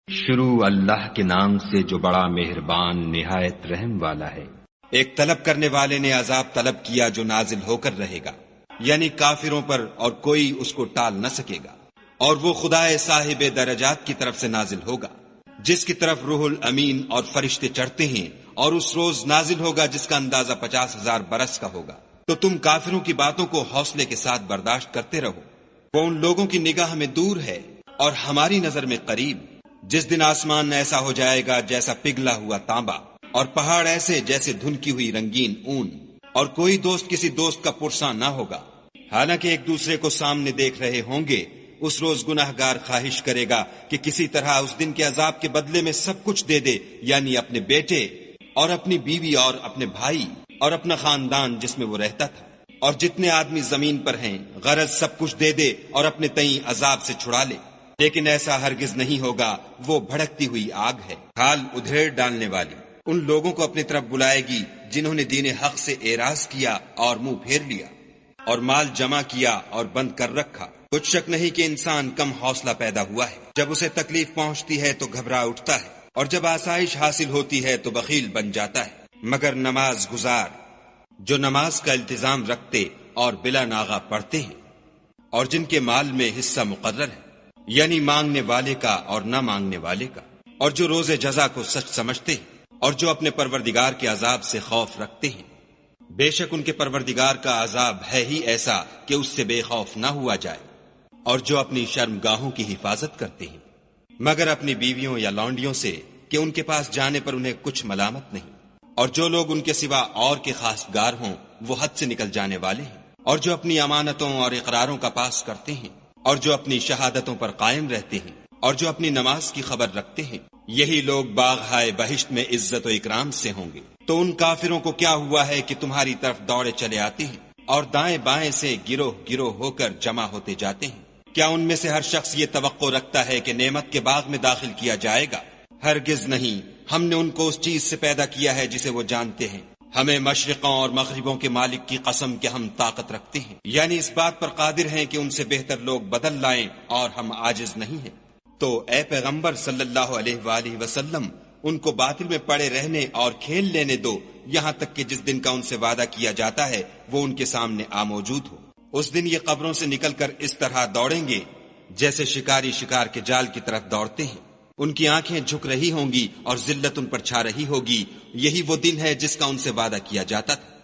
شروع اللہ کے نام سے جو بڑا مہربان نہایت رحم والا ہے۔ ایک طلب کرنے والے نے عذاب طلب کیا جو نازل ہو کر رہے گا، یعنی کافروں پر، اور کوئی اس کو ٹال نہ سکے گا، اور وہ خدا صاحب درجات کی طرف سے نازل ہوگا جس کی طرف روح الامین اور فرشتے چڑھتے ہیں، اور اس روز نازل ہوگا جس کا اندازہ 50,000 برس کا ہوگا۔ تو تم کافروں کی باتوں کو حوصلے کے ساتھ برداشت کرتے رہو، وہ ان لوگوں کی نگاہ میں دور ہے اور ہماری نظر میں قریب۔ جس دن آسمان ایسا ہو جائے گا جیسا پگھلا ہوا تانبا، اور پہاڑ ایسے جیسے دھنکی ہوئی رنگین اون، اور کوئی دوست کسی دوست کا پرساں نہ ہوگا، حالانکہ ایک دوسرے کو سامنے دیکھ رہے ہوں گے۔ اس روز گناہگار خواہش کرے گا کہ کسی طرح اس دن کے عذاب کے بدلے میں سب کچھ دے دے، یعنی اپنے بیٹے اور اپنی بیوی اور اپنے بھائی اور اپنا خاندان جس میں وہ رہتا تھا، اور جتنے آدمی زمین پر ہیں، غرض سب کچھ دے دے اور اپنے تئیں عذاب سے چھڑا لے۔ لیکن ایسا ہرگز نہیں ہوگا، وہ بھڑکتی ہوئی آگ ہے، کھال ادھیڑ ڈالنے والی۔ ان لوگوں کو اپنی طرف بلائے گی جنہوں نے دین حق سے اعراض کیا اور منہ پھیر لیا، اور مال جمع کیا اور بند کر رکھا۔ کچھ شک نہیں کہ انسان کم حوصلہ پیدا ہوا ہے، جب اسے تکلیف پہنچتی ہے تو گھبرا اٹھتا ہے، اور جب آسائش حاصل ہوتی ہے تو بخیل بن جاتا ہے۔ مگر نماز گزار جو نماز کا التزام رکھتے اور بلا ناغہ پڑھتے ہیں، اور جن کے مال میں حصہ مقرر ہے، یعنی مانگنے والے کا اور نہ مانگنے والے کا، اور جو روز جزا کو سچ سمجھتے ہیں، اور جو اپنے پروردگار کے عذاب سے خوف رکھتے ہیں۔ بے شک ان کے پروردگار کا عذاب ہے ہی ایسا کہ اس سے بے خوف نہ ہوا جائے، اور جو اپنی شرمگاہوں کی حفاظت کرتے ہیں، مگر اپنی بیویوں یا لونڈیوں سے کہ ان کے پاس جانے پر انہیں کچھ ملامت نہیں، اور جو لوگ ان کے سوا اور کے خاصگار ہوں وہ حد سے نکل جانے والے ہیں، اور جو اپنی امانتوں اور اقراروں کا پاس کرتے ہیں، اور جو اپنی شہادتوں پر قائم رہتے ہیں، اور جو اپنی نماز کی خبر رکھتے ہیں، یہی لوگ باغ ہائے بہشت میں عزت و اکرام سے ہوں گے۔ تو ان کافروں کو کیا ہوا ہے کہ تمہاری طرف دوڑے چلے آتے ہیں، اور دائیں بائیں سے گروہ گروہ ہو کر جمع ہوتے جاتے ہیں؟ کیا ان میں سے ہر شخص یہ توقع رکھتا ہے کہ نعمت کے باغ میں داخل کیا جائے گا؟ ہرگز نہیں، ہم نے ان کو اس چیز سے پیدا کیا ہے جسے وہ جانتے ہیں۔ ہمیں مشرقوں اور مغربوں کے مالک کی قسم کہ ہم طاقت رکھتے ہیں، یعنی اس بات پر قادر ہیں کہ ان سے بہتر لوگ بدل لائیں، اور ہم عاجز نہیں ہیں۔ تو اے پیغمبر صلی اللہ علیہ وآلہ وسلم، ان کو باطل میں پڑے رہنے اور کھیل لینے دو، یہاں تک کہ جس دن کا ان سے وعدہ کیا جاتا ہے وہ ان کے سامنے موجود ہو۔ اس دن یہ قبروں سے نکل کر اس طرح دوڑیں گے جیسے شکاری شکار کے جال کی طرف دوڑتے ہیں۔ ان کی آنکھیں جھک رہی ہوں گی اور ذلت ان پر چھا رہی ہوگی۔ یہی وہ دن ہے جس کا ان سے وعدہ کیا جاتا تھا۔